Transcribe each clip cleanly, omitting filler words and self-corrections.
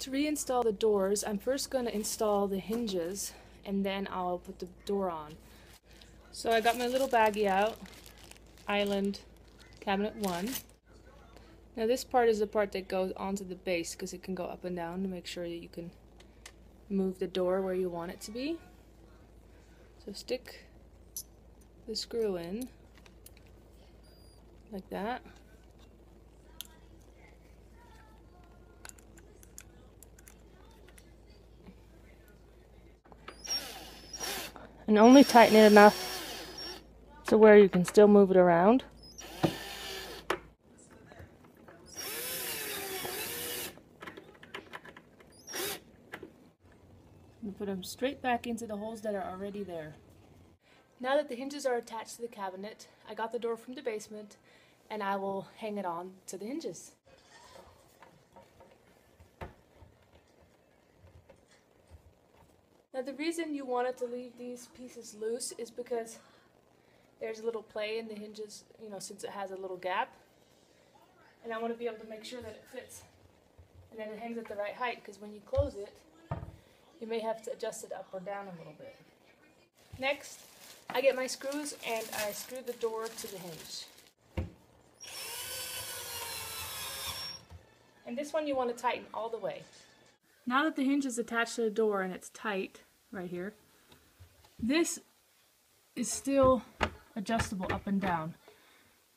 To reinstall the doors, I'm first going to install the hinges and then I'll put the door on. So I got my little baggie out, island cabinet 1. Now this part is the part that goes onto the base because it can go up and down to make sure that you can move the door where you want it to be. So stick the screw in like that. And only tighten it enough to where you can still move it around. And put them straight back into the holes that are already there. Now that the hinges are attached to the cabinet, I got the door from the basement and I will hang it on to the hinges. Now the reason you wanted to leave these pieces loose is because there's a little play in the hinges, since it has a little gap. And I want to be able to make sure that it fits. And then it hangs at the right height, because when you close it, you may have to adjust it up or down a little bit. Next, I get my screws and I screw the door to the hinge. And this one you want to tighten all the way. Now that the hinge is attached to the door and it's tight right here, this is still adjustable up and down.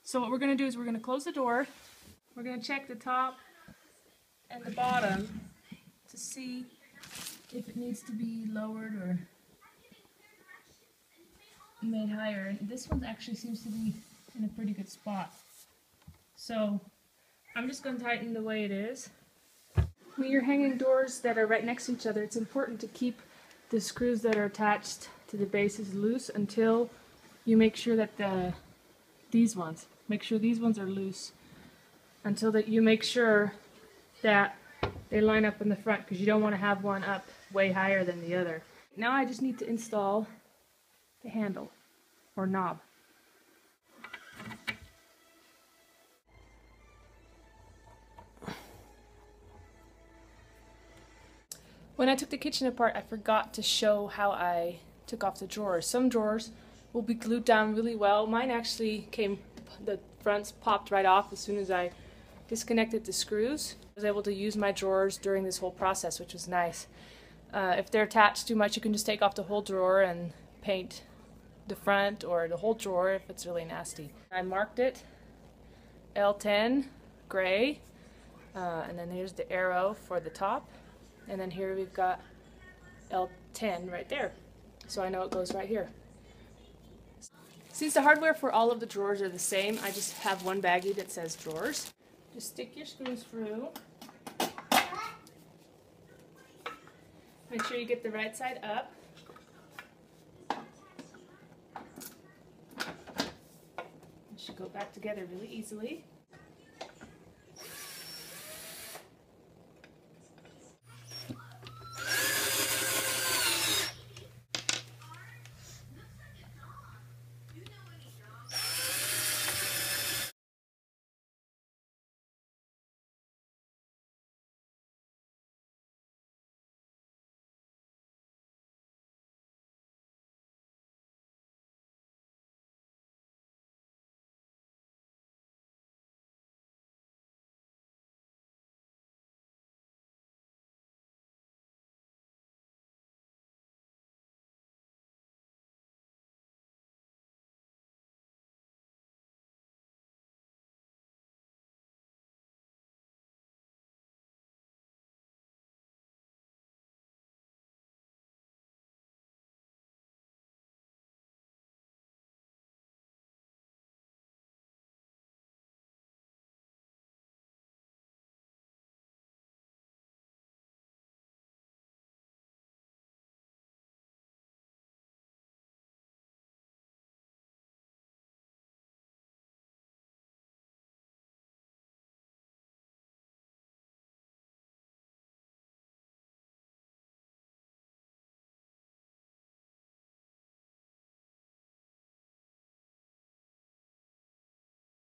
So what we're going to do is we're going to close the door. We're going to check the top and the bottom to see if it needs to be lowered or made higher. And this one actually seems to be in a pretty good spot. So I'm just going to tighten the way it is. When you're hanging doors that are right next to each other, it's important to keep the screws that are attached to the bases loose until you make sure that these ones are loose, until that you make sure that they line up in the front, because you don't want to have one up way higher than the other. Now I just need to install the handle or knob. When I took the kitchen apart, I forgot to show how I took off the drawers. Some drawers will be glued down really well. Mine actually the fronts popped right off as soon as I disconnected the screws. I was able to use my drawers during this whole process, which was nice. If they're attached too much, you can just take off the whole drawer and paint the front or the whole drawer if it's really nasty. I marked it L10 gray, and then here's the arrow for the top. And then here we've got L10 right there. So I know it goes right here. Since the hardware for all of the drawers are the same, I just have one baggie that says drawers. Just stick your screws through. Make sure you get the right side up. It should go back together really easily.